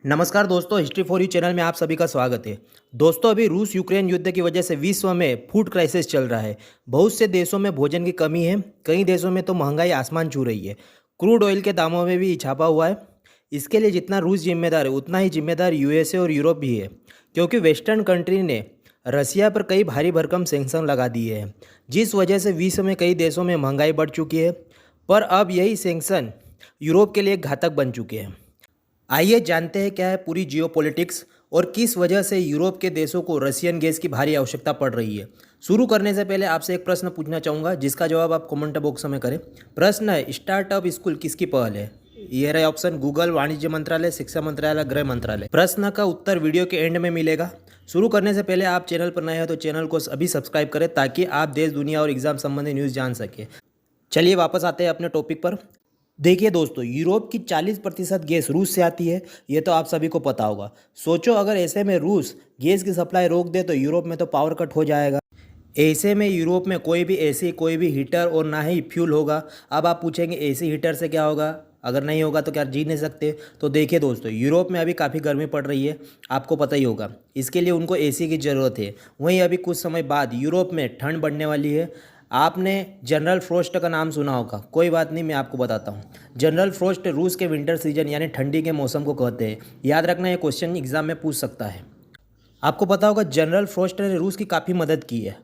नमस्कार दोस्तों, history for you channel में आप सभी का स्वागत है। दोस्तों, अभी रूस यूक्रेन युद्ध की वजह से विश्व में फूड क्राइसिस चल रहा है। बहुत से देशों में भोजन की कमी है, कई देशों में तो महंगाई आसमान छू रही है। क्रूड ऑयल के दामों में भी इजाफा हुआ है। इसके लिए जितना रूस जिम्मेदार है उतना ही जिम्मेदार यूएसए और यूरोप भी है, क्योंकि वेस्टर्न कंट्री ने रसिया पर कई भारी भरकम सैंक्शन लगा दिए हैं, जिस वजह से विश्व में कई देशों में महंगाई बढ़ चुकी है। पर अब यही सैंक्शन यूरोप के लिए घातक बन चुके हैं। आइए जानते हैं क्या है पूरी जियोपॉलिटिक्स और किस वजह से यूरोप के देशों को रशियन गैस की भारी आवश्यकता पड़ रही है। शुरू करने से पहले आपसे एक प्रश्न पूछना चाहूँगा, जिसका जवाब आप कमेंट बॉक्स में करें। प्रश्न है, स्टार्टअप स्कूल किसकी पहल है? ये रहे ऑप्शन: गूगल, वाणिज्य मंत्रालय, शिक्षा मंत्रालय, गृह मंत्रालय। प्रश्न का उत्तर वीडियो के एंड में मिलेगा। शुरू करने से पहले आप चैनल पर नए हैं तो चैनल को अभी सब्सक्राइब करें, ताकि आप देश, दुनिया और एग्जाम संबंधी न्यूज़ जान सकें। चलिए वापस आते हैं अपने टॉपिक पर। देखिए दोस्तों, यूरोप की 40% गैस रूस से आती है, ये तो आप सभी को पता होगा। सोचो, अगर ऐसे में रूस गैस की सप्लाई रोक दे तो यूरोप में तो पावर कट हो जाएगा। ऐसे में यूरोप में कोई भी हीटर और ना ही फ्यूल होगा। अब आप पूछेंगे एसी हीटर से क्या होगा? अगर नहीं होगा तो क्या जी नहीं सकते? तो देखिए दोस्तों, यूरोप में अभी काफ़ी गर्मी पड़ रही है, आपको पता ही होगा। इसके लिए उनको एसी की ज़रूरत है। वहीं अभी कुछ समय बाद यूरोप में ठंड बढ़ने वाली है। आपने जनरल फ्रोस्ट का नाम सुना होगा, कोई बात नहीं, मैं आपको बताता हूँ। जनरल फ्रोस्ट रूस के विंटर सीजन यानी ठंडी के मौसम को कहते हैं। याद रखना, ये क्वेश्चन एग्जाम में पूछ सकता है। आपको पता होगा जनरल फ्रोस्ट ने रूस की काफ़ी मदद की है।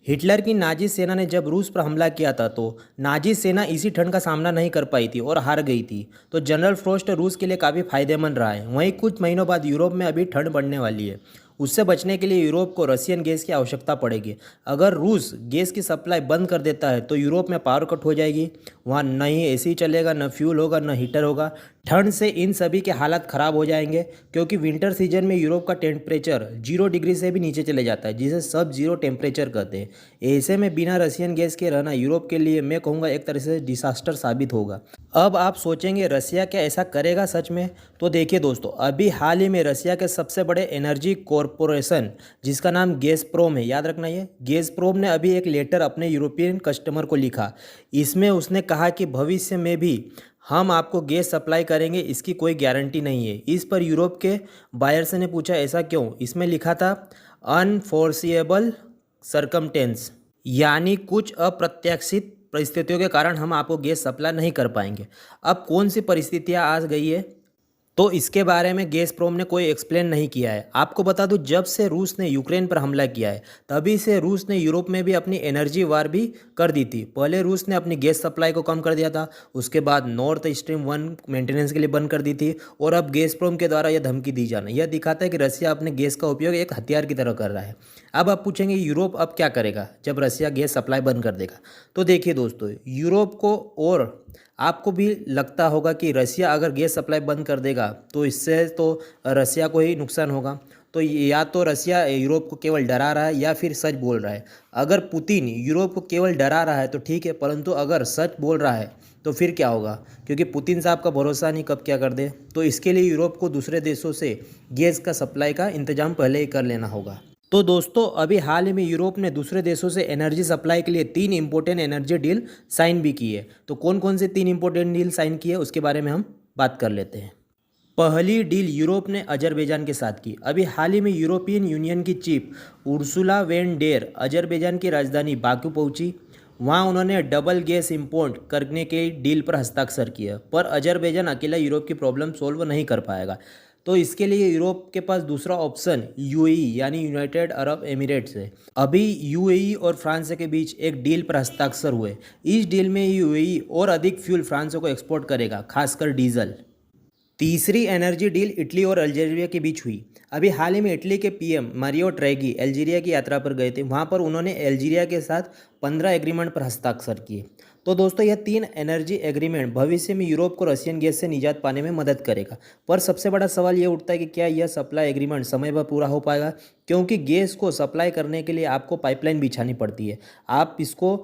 हिटलर की नाजी सेना ने जब रूस पर हमला किया था तो नाजी सेना इसी ठंड का सामना नहीं कर पाई थी और हार गई थी। तो जनरल फ्रोस्ट रूस के लिए काफ़ी फायदेमंद रहा है। वहीं कुछ महीनों बाद यूरोप में अभी ठंड बढ़ने वाली है। उससे बचने के लिए यूरोप को रशियन गैस की आवश्यकता पड़ेगी। अगर रूस गैस की सप्लाई बंद कर देता है तो यूरोप में पावर कट हो जाएगी। वहाँ न ही एसी चलेगा, न फ्यूल होगा, न हीटर होगा। ठंड से इन सभी के हालात ख़राब हो जाएंगे, क्योंकि विंटर सीजन में यूरोप का टेम्परेचर 0 डिग्री से भी नीचे चले जाता है, जिसे सब जीरो टेम्परेचर कहते हैं। ऐसे में बिना रशियन गैस के रहना यूरोप के लिए, मैं कहूँगा, एक तरह से डिसास्टर साबित होगा। अब आप सोचेंगे, रसिया क्या ऐसा करेगा सच में? तो देखिए दोस्तों, अभी हाल ही में रसिया के सबसे बड़े एनर्जी कॉरपोरेशन, जिसका नाम गैज़प्रोम है, याद रखना, ये गैज़प्रोम ने अभी एक लेटर अपने यूरोपियन कस्टमर को लिखा। इसमें उसने कहा कि भविष्य में भी हम आपको गैस सप्लाई करेंगे, इसकी कोई गारंटी नहीं है। इस पर यूरोप के बायर्स ने पूछा, ऐसा क्यों? इसमें लिखा था अनफोर्सिएबल सरकमटेंस, यानी कुछ अप्रत्याशित परिस्थितियों के कारण हम आपको गैस सप्लाई नहीं कर पाएंगे। अब कौन सी परिस्थितियां आ गई है, तो इसके बारे में गैज़प्रोम ने कोई एक्सप्लेन नहीं किया है। आपको बता दूं, जब से रूस ने यूक्रेन पर हमला किया है, तभी से रूस ने यूरोप में भी अपनी एनर्जी वार भी कर दी थी। पहले रूस ने अपनी गैस सप्लाई को कम कर दिया था, उसके बाद नॉर्थ स्ट्रीम 1 मेंटेनेंस के लिए बंद कर दी थी, और अब गैज़प्रोम के द्वारा यह धमकी दी जाना, यह दिखाता है कि रसिया अपने गैस का उपयोग एक हथियार की तरह कर रहा है। अब आप पूछेंगे, यूरोप अब क्या करेगा जब रसिया गैस सप्लाई बंद कर देगा? तो देखिए दोस्तों, यूरोप को, और आपको भी लगता होगा कि रसिया अगर गैस सप्लाई बंद कर देगा तो इससे तो रसिया को ही नुकसान होगा। तो या तो रसिया यूरोप को केवल डरा रहा है या फिर सच बोल रहा है। अगर पुतिन यूरोप को केवल डरा रहा है तो ठीक है, परंतु अगर सच बोल रहा है तो फिर क्या होगा? क्योंकि पुतिन साहब का भरोसा नहीं कब क्या कर दे। तो इसके लिए यूरोप को दूसरे देशों से गैस का सप्लाई का इंतजाम पहले ही कर लेना होगा। तो दोस्तों, अभी हाल ही में यूरोप ने दूसरे देशों से एनर्जी सप्लाई के लिए 3 इंपॉर्टेंट एनर्जी डील साइन भी की है। तो कौन कौन से 3 इंपॉर्टेंट डील साइन की है, उसके बारे में हम बात कर लेते हैं। पहली डील यूरोप ने अजरबैजान के साथ की। अभी हाल ही में यूरोपियन यूनियन की chief Ursula when der Azerbaijan की राजधानी बाकू पहुंची। वहां उन्होंने डबल गैस इंपोर्ट करने के डील पर हस्ताक्षर किया। पर अजरबैजान अकेला यूरोप की प्रॉब्लम सोल्व नहीं कर पाएगा। तो इसके लिए यूरोप के पास दूसरा ऑप्शन यूएई यानी यूनाइटेड अरब एमिरेट्स है। अभी यूएई और फ्रांस के बीच एक डील पर हस्ताक्षर हुए। इस डील में यूएई और अधिक फ्यूल फ्रांस को एक्सपोर्ट करेगा, खासकर डीजल। तीसरी एनर्जी डील इटली और अल्जीरिया के बीच हुई। अभी हाल ही में इटली के पीएम मारियो ड्रैगी अल्जीरिया की यात्रा पर गए थे। वहां पर उन्होंने अल्जीरिया के साथ 15 एग्रीमेंट पर हस्ताक्षर किए। तो दोस्तों, यह 3 एनर्जी एग्रीमेंट भविष्य में यूरोप को रशियन गैस से निजात पाने में मदद करेगा। पर सबसे बड़ा सवाल यह उठता है कि क्या यह सप्लाई एग्रीमेंट समय पर पूरा हो पाएगा? क्योंकि गैस को सप्लाई करने के लिए आपको पाइपलाइन बिछानी पड़ती है। आप इसको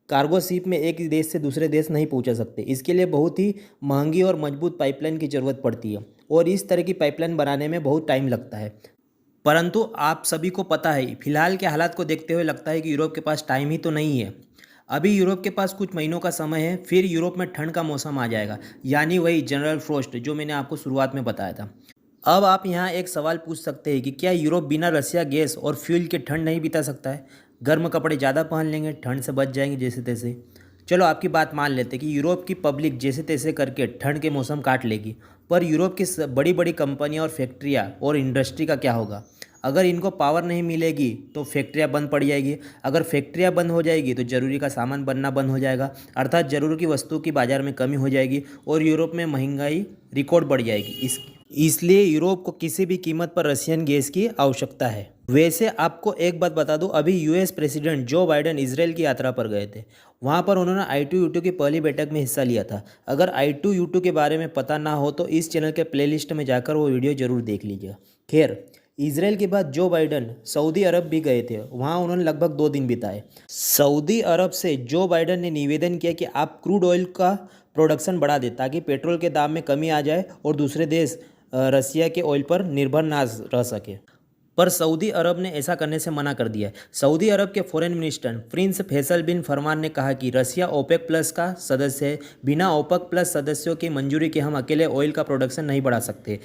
कार्गो शिप में एक देश से दूसरे देश नहीं पहुंचा सकते। इसके लिए बहुत ही महंगी और मजबूत पाइपलाइन की ज़रूरत पड़ती है, और इस तरह की पाइपलाइन बनाने में बहुत टाइम लगता है। परंतु आप सभी को पता है, फिलहाल के हालात को देखते हुए लगता है कि यूरोप के पास टाइम ही तो नहीं है। अभी यूरोप के पास कुछ महीनों का समय है, फिर यूरोप में ठंड का मौसम आ जाएगा, यानी वही जनरल फ्रोस्ट जो मैंने आपको शुरुआत में बताया था। अब आप यहाँ एक सवाल पूछ सकते हैं कि क्या यूरोप बिना रसिया गैस और फ्यूल के ठंड नहीं बिता सकता है। गर्म कपड़े ज़्यादा पहन लेंगे, ठंड से बच जाएंगे जैसे तैसे। चलो आपकी बात मान लेते हैं कि यूरोप की पब्लिक जैसे तैसे करके ठंड के मौसम काट लेगी, पर यूरोप की बड़ी बड़ी कंपनियां और फैक्ट्रियां और इंडस्ट्री का क्या होगा। अगर इनको पावर नहीं मिलेगी तो फैक्ट्रियां बंद पड़ जाएगी। अगर फैक्ट्रियां बंद हो जाएगी तो ज़रूरी का सामान बनना बंद हो जाएगा, अर्थात ज़रूरत की वस्तु की बाज़ार में कमी हो जाएगी और यूरोप में महंगाई रिकॉर्ड बढ़ जाएगी। इसलिए यूरोप को किसी भी कीमत पर रशियन गैस की आवश्यकता है। वैसे आपको एक बात बता दूं, अभी US president Joe Biden Israel की यात्रा पर गए थे। वहां पर उन्होंने I2U2 की पहली बैठक में हिस्सा लिया था। अगर I2U2 के बारे में पता ना हो तो इस चैनल के प्लेलिस्ट में जाकर वो वीडियो जरूर देख लीजिएगा। खैर, इसराइल के बाद जो बाइडेन सऊदी अरब भी गए थे, वहाँ उन्होंने लगभग 2 दिन बिताए। सऊदी अरब से जो बाइडेन ने निवेदन किया कि आप क्रूड ऑयल का प्रोडक्शन बढ़ा दें ताकि पेट्रोल के दाम में कमी आ जाए और दूसरे देश रसिया के ऑयल पर निर्भर ना रह सके। पर सऊदी अरब ने ऐसा करने से मना कर दिया है। सऊदी अरब के फॉरेन मिनिस्टर प्रिंस फैसल बिन फरमान ने कहा कि रसिया ओपेक प्लस का सदस्य है, बिना ओपेक प्लस सदस्यों की मंजूरी के हम अकेले ऑयल का प्रोडक्शन नहीं बढ़ा सकते।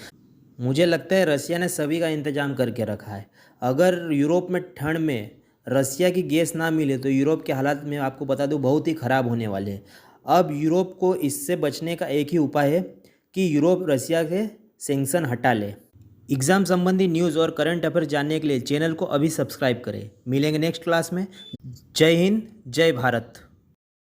मुझे लगता है रसिया ने सभी का इंतजाम करके रखा है। अगर यूरोप में ठंड में रसिया की गैस ना मिले तो यूरोप के हालात में आपको बता दूं बहुत ही ख़राब होने वाले हैं। अब यूरोप को इससे बचने का एक ही उपाय है कि यूरोप रसिया के सैंक्शन हटा ले। एग्ज़ाम संबंधी न्यूज़ और करंट अफेयर जानने के लिए चैनल को अभी सब्सक्राइब करें। मिलेंगे नेक्स्ट क्लास में। जय हिंद, जय भारत।